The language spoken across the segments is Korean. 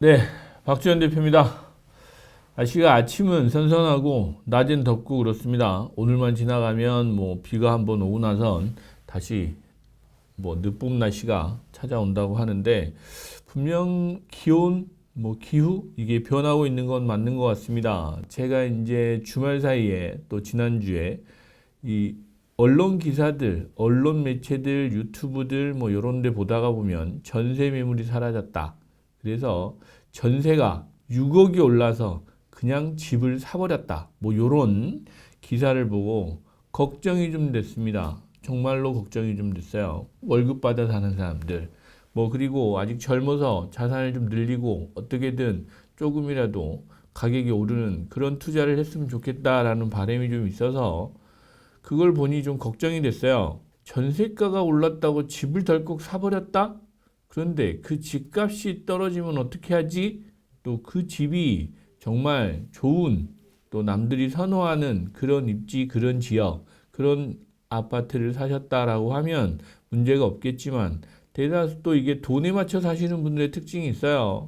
네, 박주현 대표입니다. 날씨가 아침은 선선하고 낮엔 덥고 그렇습니다. 오늘만 지나가면 뭐 비가 한번 오고 나선 다시 뭐 늦봄 날씨가 찾아온다고 하는데 분명 기온, 뭐 기후 이게 변하고 있는 건 맞는 것 같습니다. 제가 이제 주말 사이에 또 지난주에 이 언론 기사들, 언론 매체들, 유튜브들 뭐 이런 데 보다가 보면 전세 매물이 사라졌다. 그래서 전세가 6억이 올라서 그냥 집을 사버렸다. 뭐 요런 기사를 보고 걱정이 좀 됐습니다. 정말로 걱정이 좀 됐어요. 월급 받아 사는 사람들. 뭐 그리고 아직 젊어서 자산을 좀 늘리고 어떻게든 조금이라도 가격이 오르는 그런 투자를 했으면 좋겠다라는 바람이 좀 있어서 그걸 보니 좀 걱정이 됐어요. 전세가가 올랐다고 집을 덜컥 사버렸다? 그런데 그 집값이 떨어지면 어떻게 하지? 또 그 집이 정말 좋은 또 남들이 선호하는 그런 입지, 그런 지역, 그런 아파트를 사셨다라고 하면 문제가 없겠지만 대다수 또 이게 돈에 맞춰 사시는 분들의 특징이 있어요.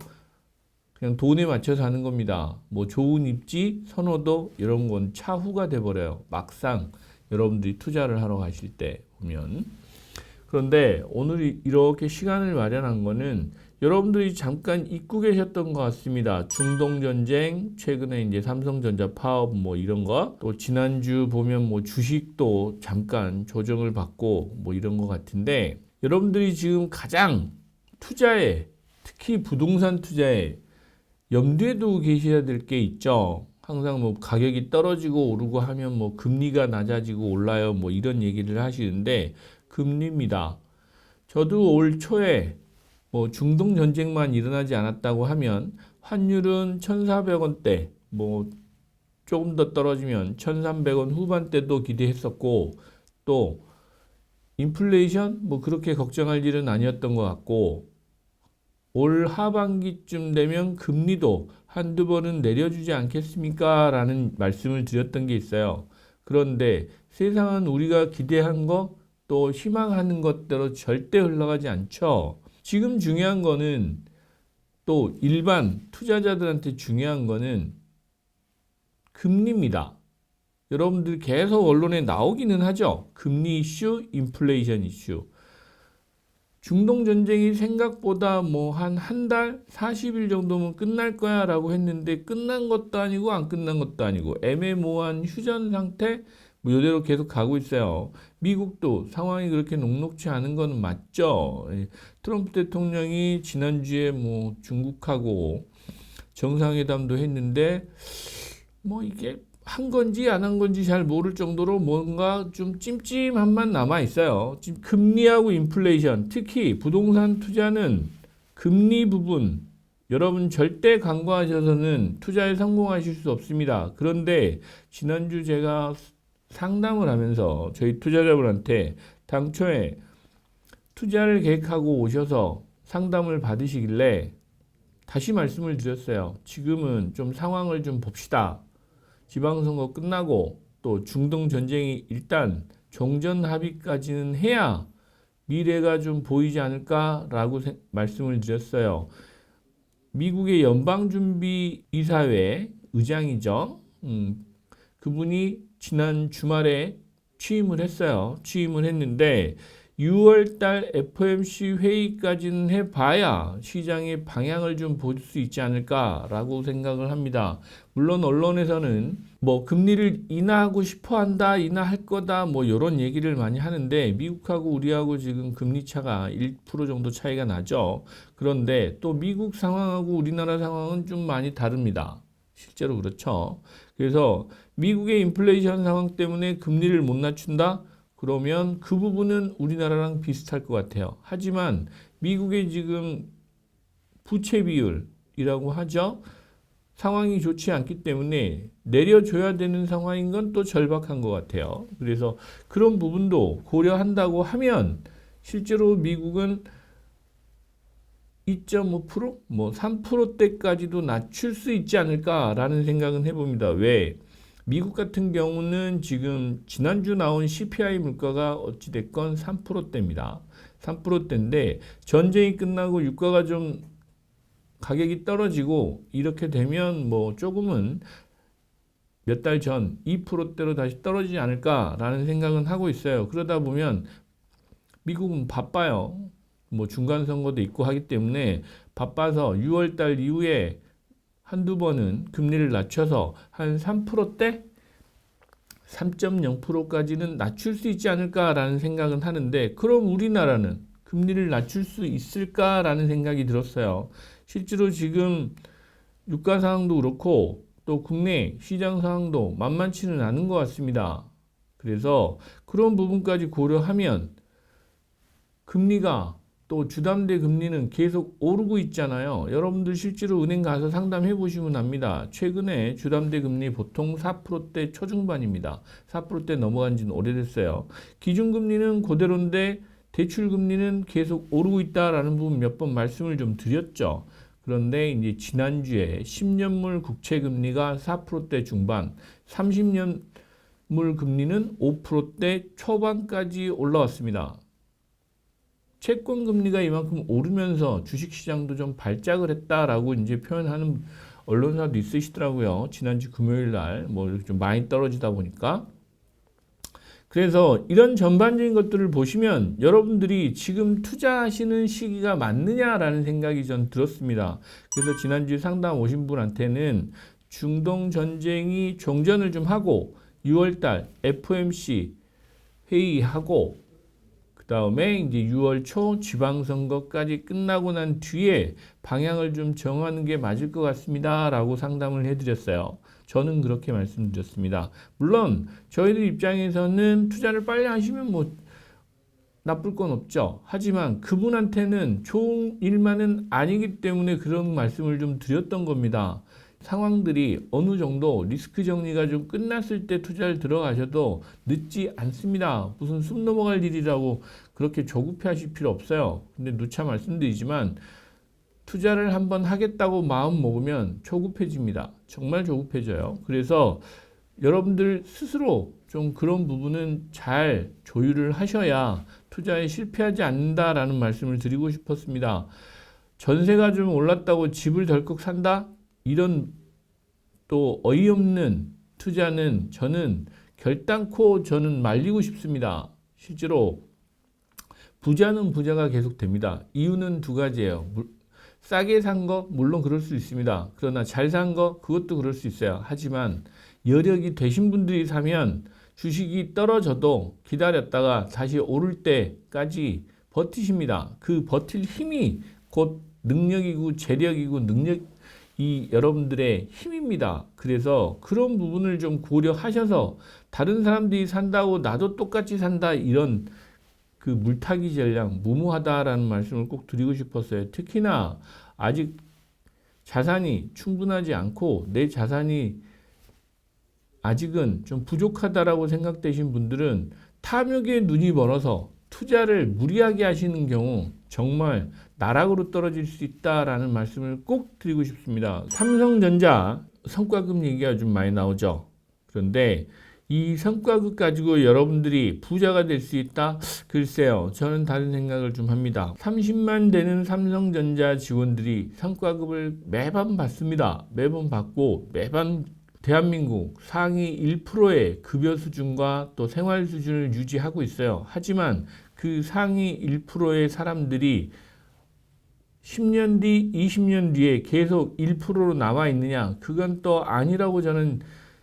그냥 돈에 맞춰 사는 겁니다. 뭐 좋은 입지, 선호도 이런 건 차후가 돼버려요. 막상 여러분들이 투자를 하러 가실 때 보면. 그런데 오늘 이렇게 시간을 마련한 거는 여러분들이 잠깐 잊고 계셨던 것 같습니다. 중동 전쟁, 최근에 이제 삼성전자 파업 뭐 이런 거, 또 지난주 보면 뭐 주식도 잠깐 조정을 받고 뭐 이런 것 같은데 여러분들이 지금 가장 투자에 특히 부동산 투자에 염두에 두고 계셔야 될 게 있죠. 항상 뭐 가격이 떨어지고 오르고 하면 뭐 금리가 낮아지고 올라요 뭐 이런 얘기를 하시는데 금리입니다. 저도 올 초에 뭐 중동 전쟁만 일어나지 않았다고 하면 환율은 1,400원대 뭐 조금 더 떨어지면 1,300원 후반대도 기대했었고 또 인플레이션 뭐 그렇게 걱정할 일은 아니었던 것 같고 올 하반기쯤 되면 금리도 한두 번은 내려주지 않겠습니까? 라는 말씀을 드렸던 게 있어요. 그런데 세상은 우리가 기대한 거 또 희망하는 것대로 절대 흘러가지 않죠. 지금 중요한 거는 또 일반 투자자들한테 중요한 거는 금리입니다. 여러분들 계속 언론에 나오기는 하죠. 금리 이슈, 인플레이션 이슈. 중동 전쟁이 생각보다 뭐 한 달, 40일 정도면 끝날 거야 라고 했는데 끝난 것도 아니고 안 끝난 것도 아니고 애매모호한 휴전 상태 뭐 이대로 계속 가고 있어요. 미국도 상황이 그렇게 녹록치 않은 건 맞죠. 트럼프 대통령이 지난주에 뭐 중국하고 정상회담도 했는데 뭐 이게 한 건지 안 한 건지 잘 모를 정도로 뭔가 좀 찜찜한 맛 남아 있어요. 지금 금리하고 인플레이션, 특히 부동산 투자는 금리 부분 여러분 절대 간과하셔서는 투자에 성공하실 수 없습니다. 그런데 지난주 제가 상담을 하면서 저희 투자자분한테 당초에 투자를 계획하고 오셔서 상담을 받으시길래 다시 말씀을 드렸어요. 지금은 좀 상황을 좀 봅시다. 지방선거 끝나고 또 중동 전쟁이 일단 종전 합의까지는 해야 미래가 좀 보이지 않을까라고 말씀을 드렸어요. 미국의 연방준비이사회 의장이죠. 그분이 지난 주말에 취임을 했어요. 취임을 했는데 6월달 FOMC 회의까지는 해봐야 시장의 방향을 좀 볼 수 있지 않을까라고 생각을 합니다. 물론 언론에서는 뭐 금리를 인하하고 싶어 한다, 인하할 거다, 뭐 이런 얘기를 많이 하는데 미국하고 우리하고 지금 금리 차가 1% 정도 차이가 나죠. 그런데 또 미국 상황하고 우리나라 상황은 좀 많이 다릅니다. 실제로 그렇죠. 그래서 미국의 인플레이션 상황 때문에 금리를 못 낮춘다? 그러면 그 부분은 우리나라랑 비슷할 것 같아요. 하지만 미국의 지금 부채 비율이라고 하죠. 상황이 좋지 않기 때문에 내려줘야 되는 상황인 건 또 절박한 것 같아요. 그래서 그런 부분도 고려한다고 하면 실제로 미국은 2.5%? 뭐 3%대까지도 낮출 수 있지 않을까라는 생각은 해봅니다. 왜? 미국 같은 경우는 지금 지난주 나온 CPI 물가가 어찌됐건 3%대입니다. 3%대인데 전쟁이 끝나고 유가가 좀 가격이 떨어지고 이렇게 되면 뭐 조금은 몇 달 전 2%대로 다시 떨어지지 않을까라는 생각은 하고 있어요. 그러다 보면 미국은 바빠요. 뭐 중간 선거도 있고 하기 때문에 바빠서 6월 달 이후에 한두 번은 금리를 낮춰서 한 3%대 3.0%까지는 낮출 수 있지 않을까라는 생각은 하는데, 그럼 우리나라는 금리를 낮출 수 있을까라는 생각이 들었어요. 실제로 지금 유가 상황도 그렇고 또 국내 시장 상황도 만만치는 않은 것 같습니다. 그래서 그런 부분까지 고려하면 금리가, 또 주담대 금리는 계속 오르고 있잖아요. 여러분들 실제로 은행 가서 상담해 보시면 압니다. 최근에 주담대 금리 보통 4%대 초중반입니다. 4%대 넘어간 지는 오래됐어요. 기준금리는 그대로인데 대출금리는 계속 오르고 있다라는 부분 몇 번 말씀을 좀 드렸죠. 그런데 이제 지난주에 10년물 국채금리가 4%대 중반, 30년물 금리는 5%대 초반까지 올라왔습니다. 채권 금리가 이만큼 오르면서 주식시장도 좀 발작을 했다라고 이제 표현하는 언론사도 있으시더라고요. 지난주 금요일 날 뭐 이렇게 좀 많이 떨어지다 보니까. 그래서 이런 전반적인 것들을 보시면 여러분들이 지금 투자하시는 시기가 맞느냐라는 생각이 전 들었습니다. 그래서 지난주 상담 오신 분한테는 중동 전쟁이 종전을 좀 하고 6월달 FOMC 회의하고 그 다음에 이제 6월 초 지방선거까지 끝나고 난 뒤에 방향을 좀 정하는 게 맞을 것 같습니다 라고 상담을 해드렸어요. 저는 그렇게 말씀드렸습니다. 물론 저희들 입장에서는 투자를 빨리 하시면 뭐 나쁠 건 없죠. 하지만 그분한테는 좋은 일만은 아니기 때문에 그런 말씀을 좀 드렸던 겁니다. 상황들이 어느 정도 리스크 정리가 좀 끝났을 때 투자를 들어가셔도 늦지 않습니다. 무슨 숨 넘어갈 일이라고 그렇게 조급해 하실 필요 없어요. 근데 누차 말씀드리지만 투자를 한번 하겠다고 마음 먹으면 조급해집니다. 정말 조급해져요. 그래서 여러분들 스스로 좀 그런 부분은 잘 조율을 하셔야 투자에 실패하지 않는다라는 말씀을 드리고 싶었습니다. 전세가 좀 올랐다고 집을 덜컥 산다? 이런 또 어이없는 투자는 저는 결단코 저는 말리고 싶습니다. 실제로 부자는 부자가 계속 됩니다. 이유는 두 가지예요. 싸게 산 거 물론 그럴 수 있습니다. 그러나 잘 산 거 그것도 그럴 수 있어요. 하지만 여력이 되신 분들이 사면 주식이 떨어져도 기다렸다가 다시 오를 때까지 버티십니다. 그 버틸 힘이 곧 능력이고 재력이고 이 여러분들의 힘입니다. 그래서 그런 부분을 좀 고려하셔서 다른 사람들이 산다고 나도 똑같이 산다 이런 그 물타기 전략 무모하다라는 말씀을 꼭 드리고 싶었어요. 특히나 아직 자산이 충분하지 않고 내 자산이 아직은 좀 부족하다라고 생각되신 분들은 탐욕에 눈이 멀어서 투자를 무리하게 하시는 경우 정말 나락으로 떨어질 수 있다라는 말씀을 꼭 드리고 싶습니다. 삼성전자 성과급 얘기가 좀 많이 나오죠. 그런데 이 성과급 가지고 여러분들이 부자가 될 수 있다? 글쎄요. 저는 다른 생각을 좀 합니다. 30만 되는 삼성전자 직원들이 성과급을 매번 받습니다. 매번 받고 매번 대한민국 상위 1%의 급여 수준과 또 생활 수준을 유지하고 있어요. 하지만 그 상위 1%의 사람들이 10년 뒤, 20년 뒤에 계속 1%로 남아 있느냐? 그건 또 아니라고 저는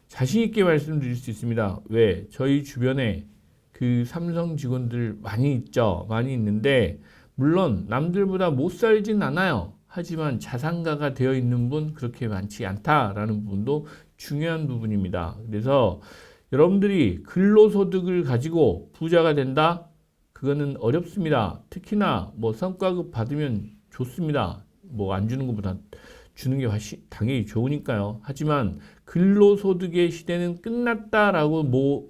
자신 있게 말씀드릴 수 있습니다. 왜? 저희 주변에 그 삼성 직원들 많이 있죠. 많이 있는데 물론 남들보다 못 살진 않아요. 하지만 자산가가 되어 있는 분 그렇게 많지 않다라는 부분도 중요한 부분입니다. 그래서 여러분들이 근로소득을 가지고 부자가 된다? 그거는 어렵습니다. 특히나 뭐 성과급 받으면 좋습니다. 뭐 안 주는 것보다 주는 게 훨씬 당연히 좋으니까요. 하지만 근로소득의 시대는 끝났다라고 뭐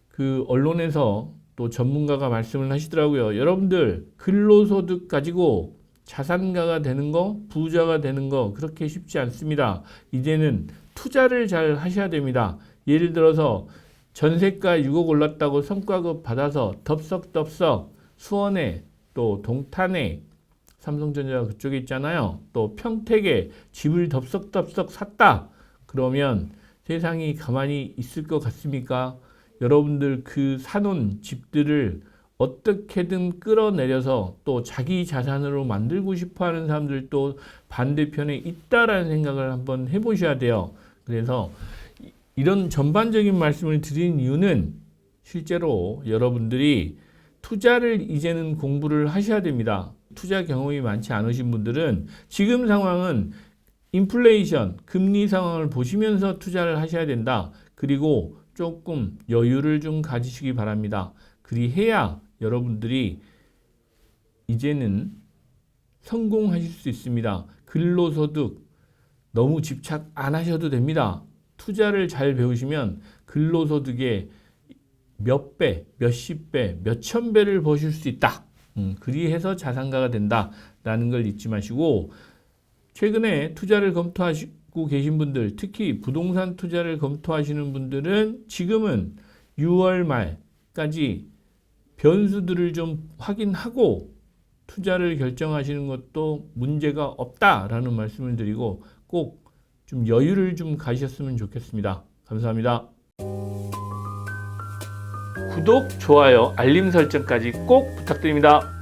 그 언론에서 또 전문가가 말씀을 하시더라고요. 여러분들 근로소득 가지고 자산가가 되는 거, 부자가 되는 거 그렇게 쉽지 않습니다. 이제는 투자를 잘 하셔야 됩니다. 예를 들어서 전세가 6억 올랐다고 성과급 받아서 덥석덥석 수원에 또 동탄에 삼성전자 그쪽에 있잖아요. 또 평택에 집을 덥석덥석 샀다. 그러면 세상이 가만히 있을 것 같습니까? 여러분들 그 사놓은 집들을 어떻게든 끌어내려서 또 자기 자산으로 만들고 싶어 하는 사람들도 반대편에 있다라는 생각을 한번 해보셔야 돼요. 그래서 이런 전반적인 말씀을 드린 이유는 실제로 여러분들이 투자를 이제는 공부를 하셔야 됩니다. 투자 경험이 많지 않으신 분들은 지금 상황은 인플레이션, 금리 상황을 보시면서 투자를 하셔야 된다. 그리고 조금 여유를 좀 가지시기 바랍니다. 그리해야 여러분들이 이제는 성공하실 수 있습니다. 근로소득 너무 집착 안 하셔도 됩니다. 투자를 잘 배우시면 근로소득의 몇 배, 몇십 배, 몇천 배를 버실 수 있다. 그리해서 자산가가 된다라는 걸 잊지 마시고 최근에 투자를 검토하시고 계신 분들, 특히 부동산 투자를 검토하시는 분들은 지금은 6월 말까지 변수들을 좀 확인하고 투자를 결정하시는 것도 문제가 없다라는 말씀을 드리고 꼭 좀 여유를 좀 가셨으면 좋겠습니다. 감사합니다. 구독, 좋아요, 알림 설정까지 꼭 부탁드립니다.